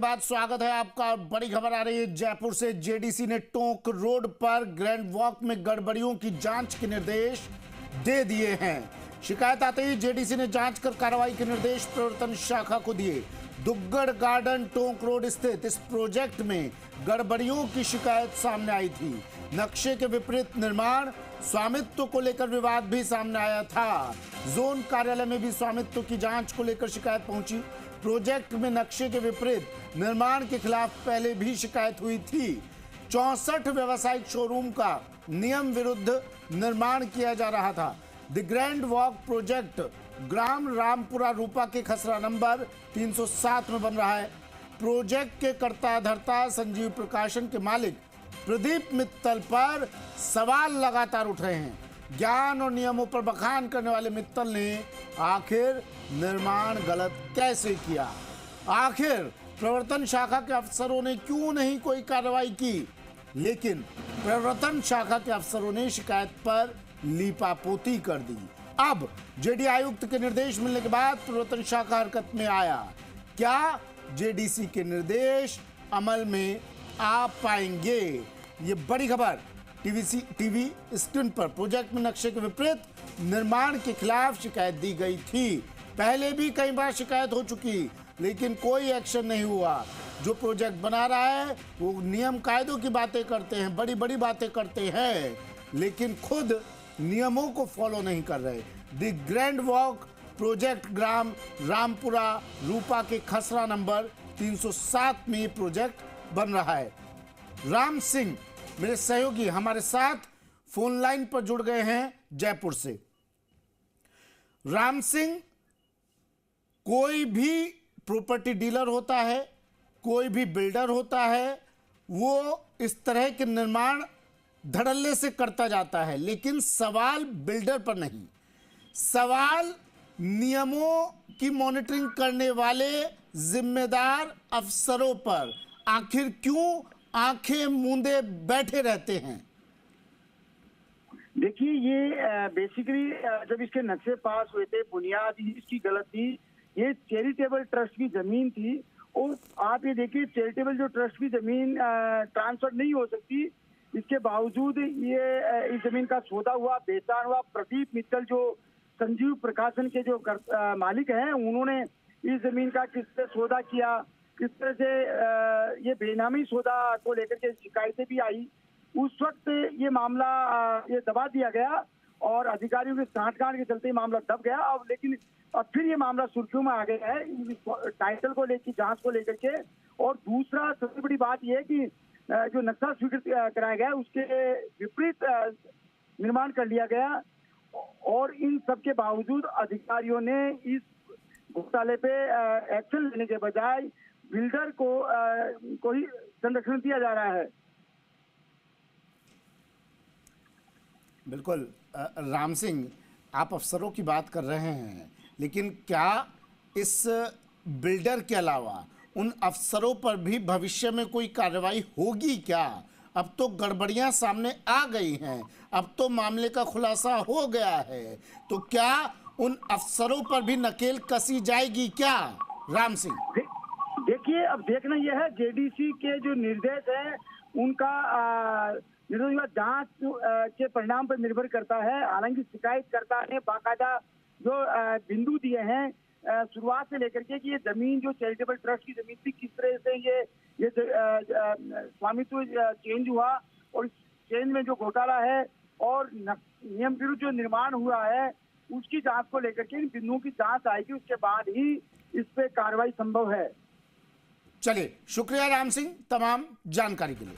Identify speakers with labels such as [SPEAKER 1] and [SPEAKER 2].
[SPEAKER 1] बाद स्वागत है आपका। बड़ी खबर आ रही है जयपुर से। जेडीसी ने टोंक रोड पर ग्रैंड वॉक में गड़बड़ियों की जांच के निर्देश दे दिए हैं। शिकायत आते ही जेडीसी ने जांच कर कार्रवाई के निर्देश प्रवर्तन शाखा को दिए। दुग्गड़ गार्डन टोंक रोड स्थित इस प्रोजेक्ट में गड़बड़ियों की शिकायत सामने आई थी। नक्शे के विपरीत निर्माण, स्वामित्व को लेकर विवाद भी सामने आया था। जोन कार्यालय में भी स्वामित्व की जांच को लेकर शिकायत पहुंची। प्रोजेक्ट में नक्शे के विपरीत निर्माण के खिलाफ पहले भी शिकायत हुई थी। 64 व्यावसायिक शोरूम का नियम विरुद्ध निर्माण किया जा रहा था। द ग्रैंड वॉक प्रोजेक्ट ग्राम रामपुरा रूपा के खसरा नंबर 307 में बन रहा है। प्रोजेक्ट के कर्ता धर्ता संजीव प्रकाशन के मालिक प्रदीप मित्तल पर सवाल लगातार उठ रहे हैं। ज्ञान और नियमों पर बखान करने वाले मित्तल ने आखिर निर्माण गलत कैसे किया? आखिर प्रवर्तन शाखा के अफसरों ने क्यों नहीं कोई कार्रवाई की? लेकिन प्रवर्तन शाखा के अफसरों ने शिकायत पर लीपापोती कर दी। अब जेडी आयुक्त के निर्देश मिलने के बाद प्रवर्तन शाखा हरकत में आया। क्या जेडीसी के निर्देश अमल में आ पाएंगे? ये बड़ी खबर टीवी स्क्रीन पर। प्रोजेक्ट में नक्शे के विपरीत निर्माण के खिलाफ शिकायत दी गई थी। पहले भी कई बार शिकायत हो चुकी, लेकिन कोई एक्शन नहीं हुआ। जो प्रोजेक्ट बना रहा है वो नियम कायदों की बातें करते हैं, बड़ी बड़ी बातें करते हैं, लेकिन खुद नियमों को फॉलो नहीं कर रहे। द ग्रैंड वॉक प्रोजेक्ट ग्राम रामपुरा रूपा के खसरा नंबर 307 में प्रोजेक्ट बन रहा है। राम सिंह मेरे सहयोगी हमारे साथ फोन लाइन पर जुड़ गए हैं जयपुर से। राम सिंह, कोई भी प्रॉपर्टी डीलर होता है, कोई भी बिल्डर होता है, वो इस तरह के निर्माण धड़ल्ले से करता जाता है, लेकिन सवाल बिल्डर पर नहीं, सवाल नियमों की मॉनिटरिंग करने वाले जिम्मेदार अफसरों पर। आखिर क्यों आंखें मूंदे बैठे रहते हैं?
[SPEAKER 2] देखिए, ये बेसिकली जब इसके नक्शे पास हुए थे, बुनियाद ही इसकी गलत थी। ये चैरिटेबल ट्रस्ट की जमीन थी और आप ये देखिए, चैरिटेबल जो ट्रस्ट की जमीन ट्रांसफर नहीं हो सकती, इसके बावजूद ये इस जमीन का सौदा हुआ, बेचान हुआ। प्रदीप मित्तल जो संजीव प्रकाशन के जो मालिक हैं, उन्होंने इस जमीन का किस तरह सौदा किया, किस तरह से ये बेनामी सौदा को लेकर के शिकायतें भी आई। उस वक्त ये मामला ये दबा दिया गया और अधिकारियों के सांठगांठ के चलते मामला दब गया। अब फिर ये मामला सुर्खियों में आ गया है टाइटल को लेकर, जांच को लेकर के। और दूसरा सबसे बड़ी बात यह है कि जो नक्शा स्वीकृत कराया गया उसके विपरीत निर्माण कर लिया गया और इन सब के बावजूद अधिकारियों ने इस घोटाले पे एक्शन लेने के बजाय बिल्डर को ही संरक्षण दिया जा रहा है।
[SPEAKER 1] बिल्कुल राम सिंह, आप अफसरों की बात कर रहे हैं, लेकिन क्या इस बिल्डर के अलावा उन अफसरों पर भी भविष्य में कोई कार्रवाई होगी क्या? अब तो गड़बड़ियां सामने आ गई हैं, अब तो मामले का खुलासा हो गया है, तो क्या उन अफसरों पर भी नकेल कसी जाएगी क्या? राम सिंह,
[SPEAKER 2] देखिए, अब देखना यह है, जेडीसी के जो निर्देश हैं उनका निर्देश जांच के परिणाम पर निर्भर करता है। हालांकि शिकायतकर्ता ने बाकायदा जो बिंदु दिए हैं शुरुआत से लेकर के कि ये जमीन जो चैरिटेबल ट्रस्ट की जमीन थी, किस तरह से ये स्वामित्व चेंज हुआ और इस चेंज में जो घोटाला है और नियम विरुद्ध जो निर्माण हुआ है उसकी जांच को लेकर के इन बिंदुओं की जांच आएगी, उसके बाद ही इस पे कार्रवाई संभव है।
[SPEAKER 1] चलिए, शुक्रिया राम सिंह तमाम जानकारी के लिए।